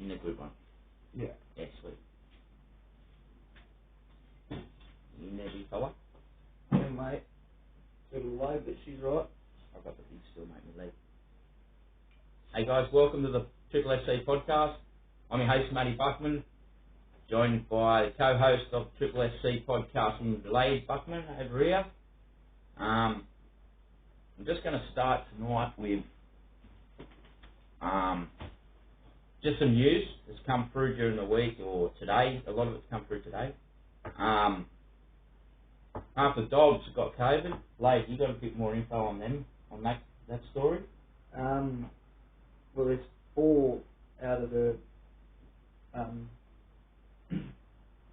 in the group one. Yeah. Yeah, sweet. You in there, big fella? Yeah, mate. A little low, but she's right. I've got the big still, mate, me leave. Hey guys, welcome to the Triple SC podcast. I'm your host, Matty Buckman, joined by the co-host of Triple SC podcasting, Blade Buckman, over here. I'm just going to start tonight with just some news that's come through during the week or today. A lot of it's come through today. Half the dogs got COVID. Blade, you got a bit more info on them, on that story? Well, there's 4 out of the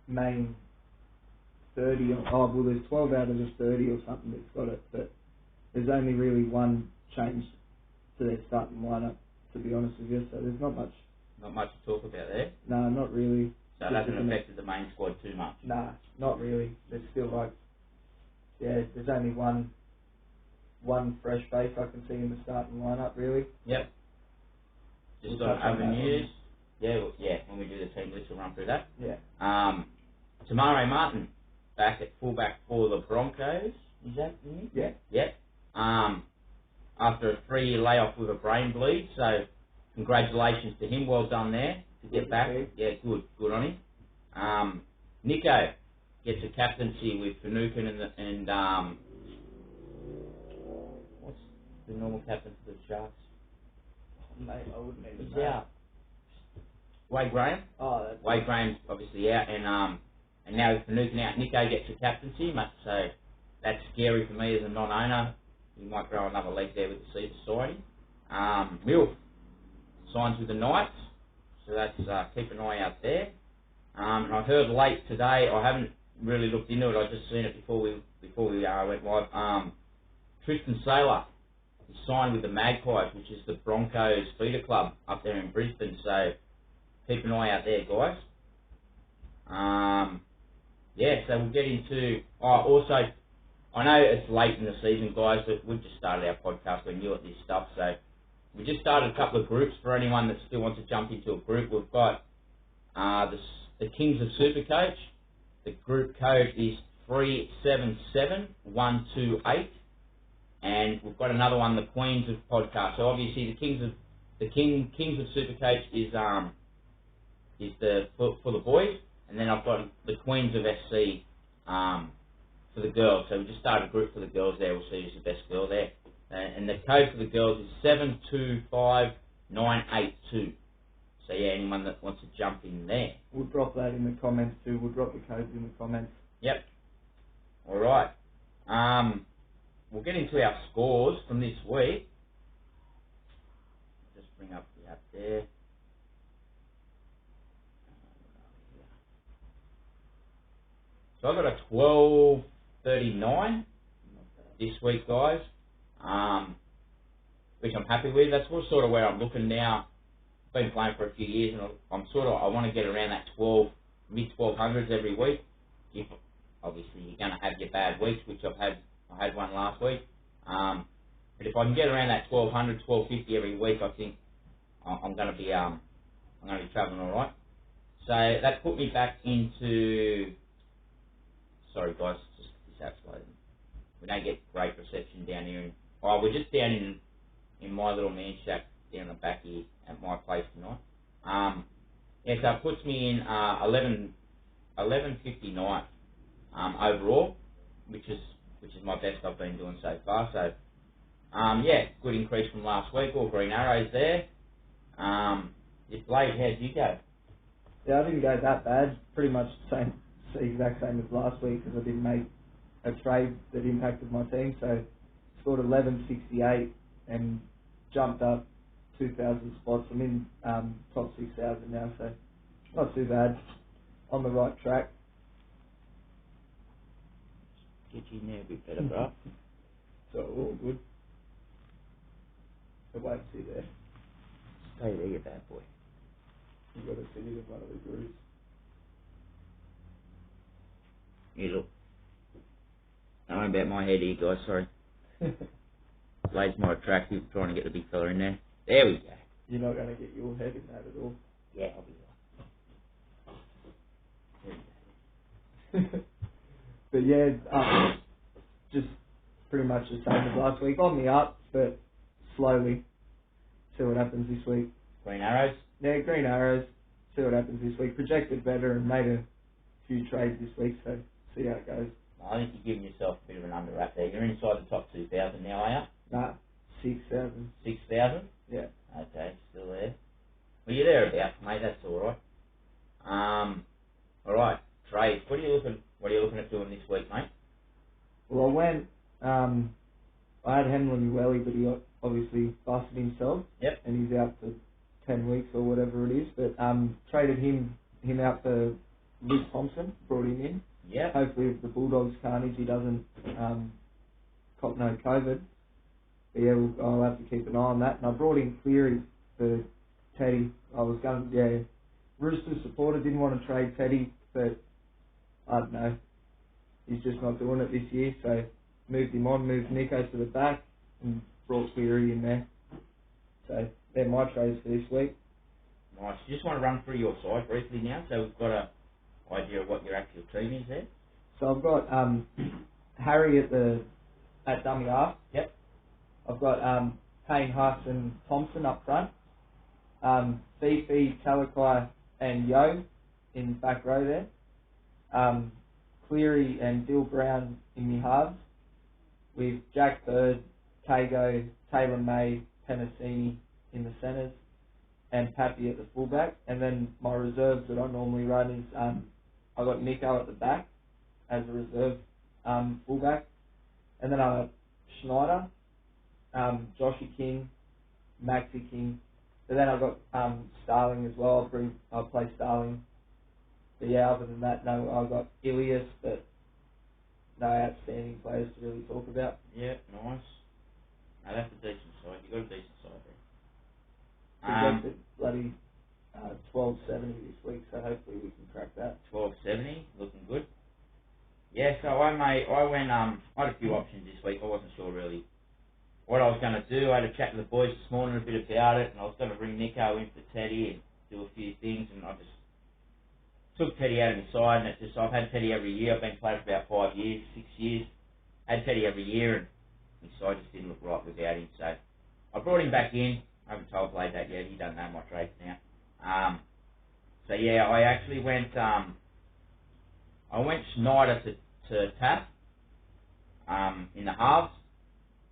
main 30. Well, there's 12 out of the 30 or something that's got it, but there's only really one change to their starting lineup, to be honest with you. So there's not much. Not much to talk about there. No, not really. So it hasn't affected the main squad too much. Nah, not really. There's still there's only one fresh face I can see in the starting lineup, really. Yep. Just on other news. Yeah, when we do the team list, we'll run through that. Yeah. Tamare Martin, back at fullback for the Broncos. Is that him? Yeah. Yep. After a 3-year layoff with a brain bleed, so congratulations to him. Well done there to get back. Yeah, good on him. Nico gets a captaincy with Finucane and what's the normal captain for the Sharks? Oh, mate, I wouldn't even He's know. out. Wade Graham. Oh, that's Wade Graham's obviously out, and now with Finucane out, Nico gets a captaincy. So that's scary for me as a non-owner. He might grow another leg there with the Cedar Society. Milf signs with the Knights, so that's keep an eye out there. And I heard late today. I haven't really looked into it. I just seen it before we went live. Tristan Saylor is signed with the Magpies, which is the Broncos feeder club up there in Brisbane. So keep an eye out there, guys. So we'll get into. Also, I know it's late in the season, guys, but we've just started our podcast. We're new at this stuff, so we just started a couple of groups for anyone that still wants to jump into a group. We've got the Kings of Supercoach. The group code is 377128, and we've got another one, the Queens of Podcast. So obviously the Kings of Supercoach is for the boys, and then I've got the Queens of SC for the girls. So we just started a group for the girls there. We'll see who's the best girl there. And the code for the girls is 725982. So yeah, anyone that wants to jump in there. We'll drop that in the comments too. We'll drop the codes in the comments. Yep. All right. We'll get into our scores from this week. Just bring up the app there. So I've got a 1239 this week, guys, which I'm happy with. That's sort of where I'm looking now. I've been playing for a few years, and I want to get around that mid-1200s every week. Obviously you're going to have your bad weeks, which I had one last week. But if I can get around that 1200, 1250 every week, I think I'm going to be travelling all right. So that put me back into. Sorry guys, just this app's loading. We don't get great reception down here. We're just down in my little man shack down the back here at my place tonight. So it puts me in 1159 overall, which is my best I've been doing so far. So good increase from last week. All green arrows there. This Blade, how'd you go? Yeah, I didn't go that bad. Pretty much the exact same as last week, because I didn't make a trade that impacted my team. So scored 1168 and jumped up 2,000 spots. I'm in top 6,000 now, so not too bad. On the right track. Get you in there a bit better, bro. So all good. So wait and see there. Stay there, you bad boy. You've got to sit in one of the groups. You look. Don't worry about my head here, guys, sorry. Blade's more attractive, trying to get the big fella in there. There we go. You're not going to get your head in that at all. Yeah, I'll be But yeah, just pretty much the same as last week. On the up, but slowly. See what happens this week. Green arrows. Yeah, green arrows. See what happens this week. Projected better and made a few trades this week, so see how it goes. I think you're giving yourself a bit of an under wrap there. You're inside the top 2,000 now, are you? Nah, 6,000. 6,000? Yeah. Okay, still there. Well, you're thereabouts, mate. That's all right. All right. Trades. What are you looking at doing this week, mate? Well, I went. I had Hemlin Welly, but he obviously busted himself. Yep. And he's out for 10 weeks or whatever it is. But traded him out for Luke Thompson. Brought him in. Yeah. Hopefully, if the Bulldogs carnage, he doesn't cop no COVID. But yeah, I'll have to keep an eye on that. And I brought in Cleary for Teddy. I was going, Roosters supporter didn't want to trade Teddy, but I don't know. He's just not doing it this year, so moved him on, moved Nico to the back, and brought Cleary in there. So they're my trades for this week. Nice. You just want to run through your side briefly now, so we've got a idea of what your actual team is there. So I've got Harry at dummy half. Yep. I've got Payne, Huss and Thompson up front. Fifi, Talakai and Yo in back row there. Cleary and Bill Brown in the halves. With Jack Bird, Kago, Taylor May, Penasini in the centres, and Pappy at the fullback. And then my reserves that I normally run is I got Nico at the back as a reserve fullback, and then I got Schneider, Joshy King, Maxi King. But then I've got Starling as well. I'll play Starling. But yeah, other than that, no, I've got Ilias, but no outstanding players to really talk about. Yeah, nice. Now that's a decent side. You got a decent side there. Projected bloody 1270 this week, so hopefully we can crack that. 1270, looking good. Yeah, so I had a few options this week. I wasn't sure really what I was going to do. I had a chat with the boys this morning a bit about it, and I was going to bring Nico in for Teddy and do a few things, and I just took Teddy out of my side, and I've had Teddy every year. I've been playing for about 5 years, 6 years. Had Teddy every year, and my side just didn't look right without him. So I brought him back in. I haven't told Blade that yet. He doesn't know my trades now. So yeah, I actually went. I went Schneider to Tap in the halves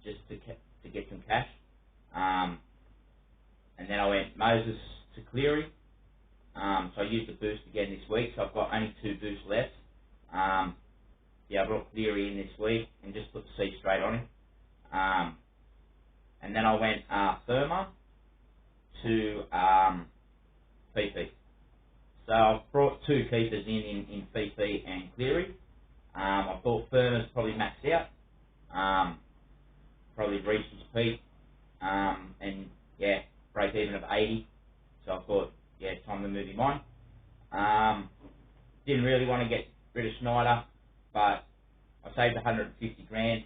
just to get some cash, and then I went Moses to Cleary. So I used the boost again this week. So I've got only 2 boosts left. Yeah, I brought Cleary in this week and just put the C straight on him. And then I went Firma to Fifi. So I've brought 2 keepers in Fifi and Cleary. I thought Firma's probably maxed out. Probably reached his peak. And yeah, break even of 80. So I thought, yeah, it's time to move him on. Didn't really want to get rid of Schneider, but I saved 150 grand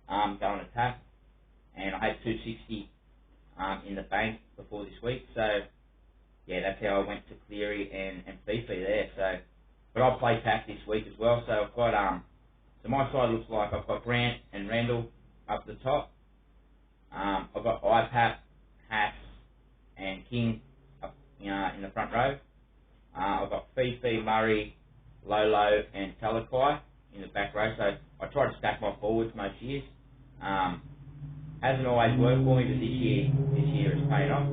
going to Tap, and I had 260 in the bank before this week. So yeah, that's how I went to Cleary and Fifi there. So, but I'll play Tap this week as well. So I've got so my side looks like I've got Grant and Randall up the top. I've got IPAP, Hass, and King up in the front row. I've got Fifi, Murray, Lolo, and Talakai in the back row. So I try to stack my forwards most years. Hasn't always worked for me, but this year it's paying off.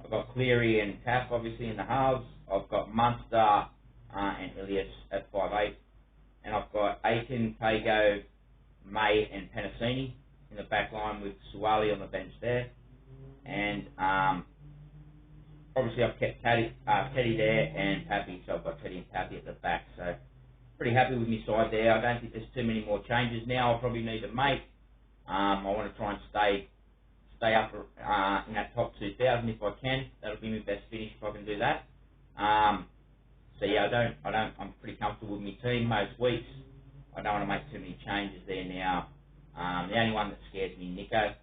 I've got Cleary and Taff obviously in the halves. I've got Munster and Ilias at 5'8", and I've got Aiken, Pago, May, and Penasini in the back line with Suwali on the bench there. And obviously I've kept Teddy there and Pappy, so I've got Teddy and Pappy at the back. So pretty happy with my side there. I don't think there's too many more changes now. I'll probably need to make. I want to try and stay up in that top 2,000 if I can. That'll be my best finish if I can do that. So yeah, I'm pretty comfortable with my team most weeks. I don't want to make too many changes there now. The only one that scares me, Nico.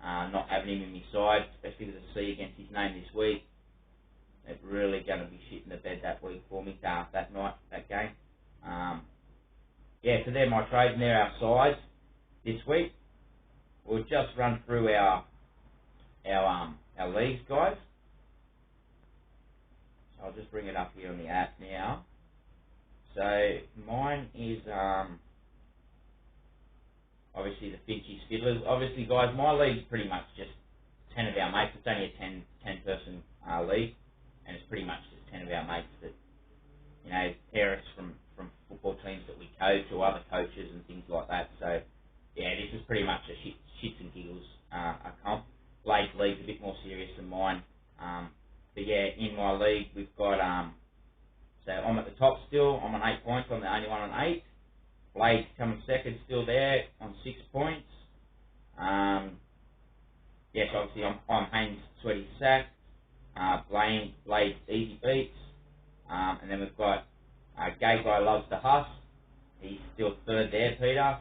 not having him in my side, especially with the C against his name this week. It's really going to be shitting the bed that week for me, that night, that game. So they're my trades and they're our sides this week. We'll just run through our leagues, guys. So I'll just bring it up here on the app now. So mine is obviously the Finchy Fiddlers. Obviously, guys, my league's pretty much just 10 of our mates. It's only a 10 person league, and it's pretty much just 10 of our mates that, you know, parents from football teams that we coach or other coaches and things like that. So, yeah, this is pretty much a shits and giggles a comp. Blade's league's a bit more serious than mine. But yeah, in my league, we've got, so I'm at the top still. I'm on 8 points. I'm the only one on 8. Blade's coming second, still there on 6 points. Yes, obviously I'm Haynes Sweaty Sack. Blade's Easy Beats. And then we've got Gay Guy Loves to Huss. He's still third there, Peter.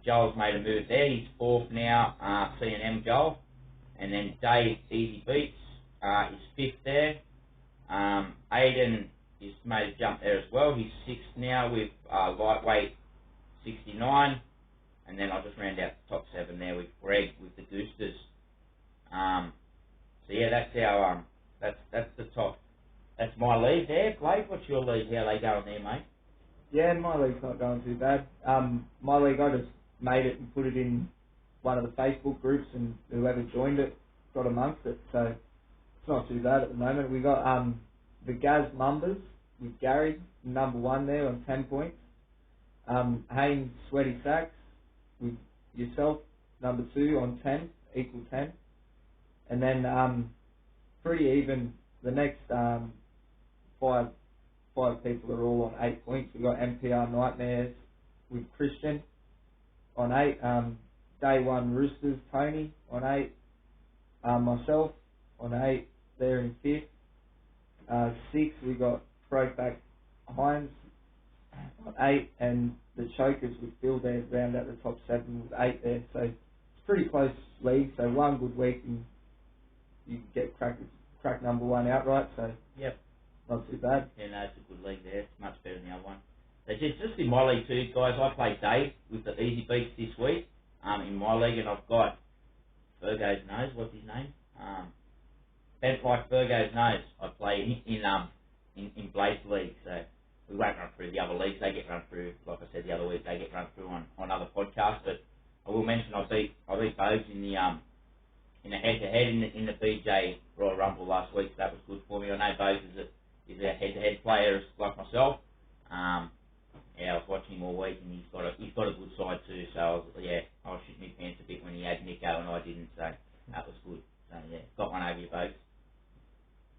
Joel's made a move there. He's fourth now, C&M Joel. And then Dave Easy Beats is fifth there. Aiden has made a jump there as well. He's sixth now with lightweight 69. And then I'll just round out the top 7 there with Greg with the Goosters. So yeah, that's our that's the top. That's my league there. Blake, what's your league? How they going there, mate? Yeah, my league's not going too bad. My league, I just made it and put it in one of the Facebook groups, and whoever joined it got amongst it. So it's not too bad at the moment. We got the Gaz Mumbers with Gary, number 1 there on 10 points. Haynes Sweaty Sacks with yourself, number 2 on 10, equal 10. And then pretty even, the next 5 people are all on 8 points. We've got MPR Nightmares with Christian on 8. Day 1 Roosters, Tony on 8. Myself on 8, there in 5th. 6, we got Throwback Hines on 8, and the Chokers with Phil there round out the top 7 with 8 there. So it's pretty close league. So one good week and you can get crack number 1 outright. So yep, not too bad. Yeah, no, it's a good league there. It's much better than the other one. So just in my league too, guys, I played Dave with the Easy Beats this week in my league, and I've got Virgo's Nose. What's his name? Bent like Virgo's Nose. I play in Blade's league. So we won't run through the other leagues. They get run through, like I said the other week, they get run through on other podcasts. But I will mention I beat Bogues in the head-to-head in the BJ Royal Rumble last week. So that was good for me. I know Bogues is a head-to-head player like myself. I was watching him all week, and he's got a good side too. So I was shitting my pants a bit when he had Nico and I didn't. So that was good. So yeah, got one over you, Bogues.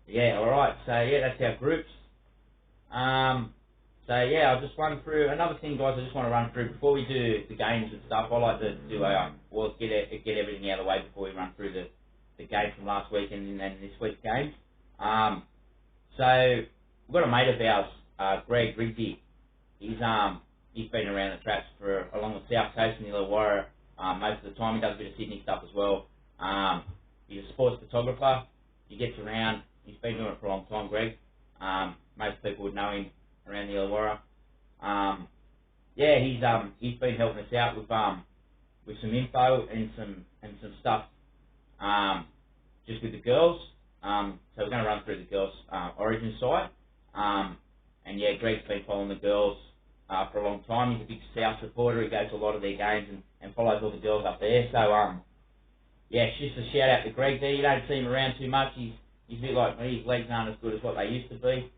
Yeah, all right. So yeah, that's our groups. So yeah, I'll just run through another thing, guys. I just want to run through before we do the games and stuff. I like to do get everything out of the way before we run through the games from last week and then this week's games. So we've got a mate of ours, Greg Rigby. He's been around the traps along the south coast in the Illawarra most of the time. He does a bit of Sydney stuff as well. He's a sports photographer. He gets around. He's been doing it for a long time, Greg. Most people would know him around the Illawarra. He's been helping us out with some info and some stuff just with the girls. So we're going to run through the girls' origin side. And yeah, Greg's been following the girls for a long time. He's a big South supporter. He goes to a lot of their games and follows all the girls up there. So it's just a shout out to Greg there. You don't see him around too much. He's a bit like me. His legs aren't as good as what they used to be.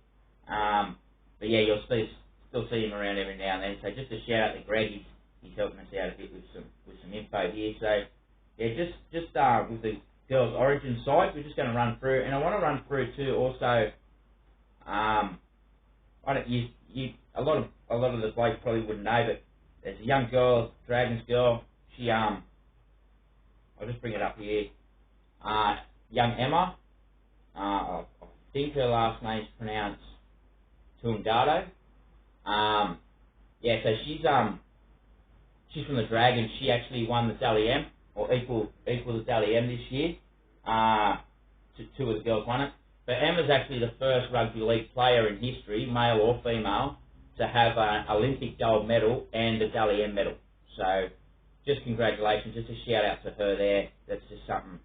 But yeah, you'll still see him around every now and then. So just a shout out to Greg. He's helping us out a bit with some info here. So yeah, just with the girls' origin side, we're just going to run through, and I want to run through too. Also, a lot of the blokes probably wouldn't know, but there's a young girl, Dragons girl. She I'll just bring it up here. Young Emma. I think her last name's pronounced Tuangado. So she's from the Dragons. She actually won the Dally M or equal to Dally M this year. Two of the girls won it. But Emma's actually the first rugby league player in history, male or female, to have an Olympic gold medal and a Dally M medal. So just congratulations, just a shout out to her there. That's just something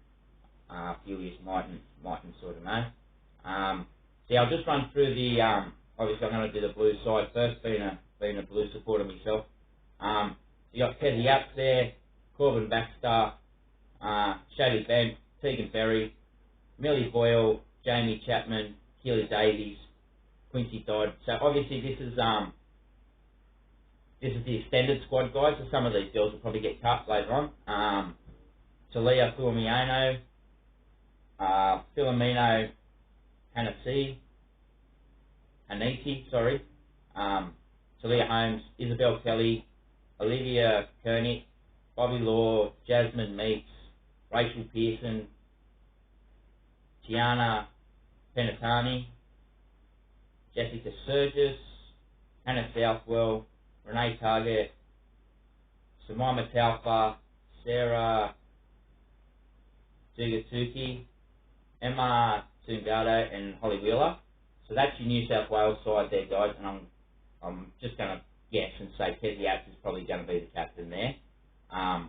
a few years mightn't sort of know. So I'll just run through the, obviously I'm going to do the Blues side first, being a Blues supporter myself. So you got Kezzy Apps there, Corbin Baxter, Shady Bent, Tegan Berry, Millie Boyle, Jamie Chapman, Keely Davies, Quincy Dodd. So obviously this is the extended squad, guys, so some of these girls will probably get cut later on. Talia Fumiano, Filomeno Hanisi, Talia Holmes, Isabel Kelly, Olivia Koenig, Bobby Law, Jasmine Meeks, Rachel Pearson, Tiana Penatani, Jessica Surgis, Hannah Southwell, Renee Target, Samima Taufa, Sarah Dugatuki, Emma Tungado, and Holly Wheeler. So that's your New South Wales side there, guys, and I'm just going to guess and say Kezzy Apps is probably going to be the captain there. And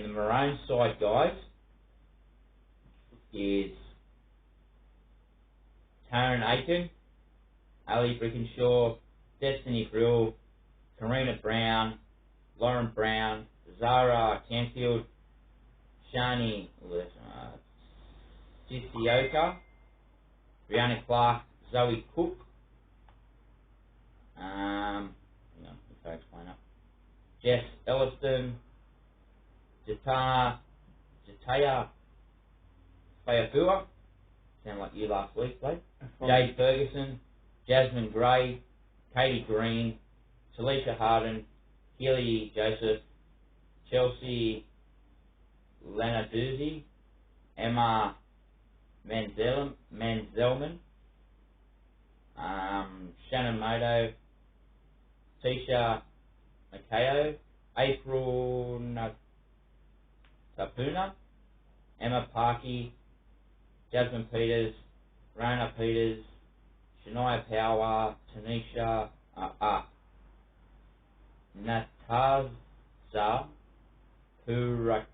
the Maroon side, guys, is Taryn Aiken, Ali Brickenshaw, Destiny Brill, Karina Brown, Lauren Brown, Zara Canfield, Shani Jisioka, Brianna Clark, Zoe Cook, if I explain up, Jess Elliston, Jataya Fayafua, sound like you last week, Blake. Jade Ferguson, Jasmine Gray, Katie Green, Talisha Harden, Keely Joseph, Chelsea Lenarduzzi, Emma Manzelman, Shannon Moto, Tisha Makeo, April Tapuna, Emma Parkey, Jasmine Peters, Rona Peters, Shania Power, Tanisha, Nataza Kurakanun,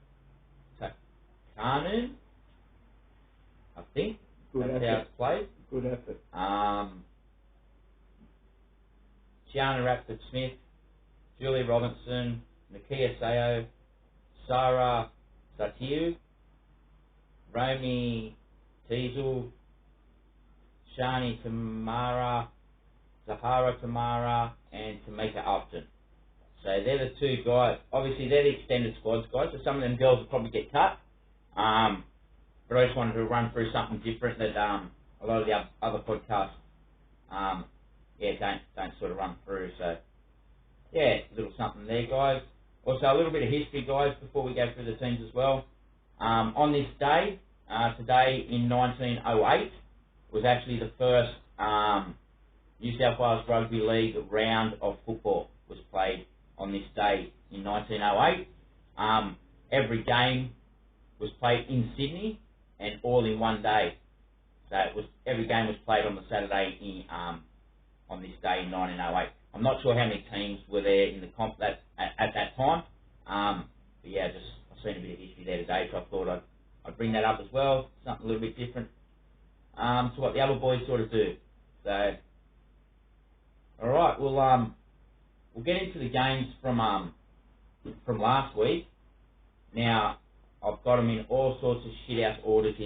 I think. Good That's effort. how it's played. Good effort. Gianna Rapford Smith, Julie Robinson, Nakia Sayo, Sarah Satiu, Romy Teasel, Shani Tamara, Zahara Tamara, and Tamika Upton. So they're the two guys. Obviously, they're the extended squads, guys, so some of them girls will probably get cut. But I just wanted to run through something different that a lot of the other podcasts don't sort of run through. So, yeah, a little something there, guys. Also, a little bit of history, guys, before we go through the teams as well. On this day, today in 1908, was actually the first New South Wales Rugby League round of football was played on this day in 1908. Every game was played in Sydney and all in one day. So every game was played on the Saturday on this day in 1908. I'm not sure how many teams were there in the comp at that time. But yeah, I've seen a bit of history there today, so I thought I'd bring that up as well. Something a little bit different to what the other boys sort of do. So, all right, we'll get into the games from last week. Now, I've got them in all sorts of shit-house orders here.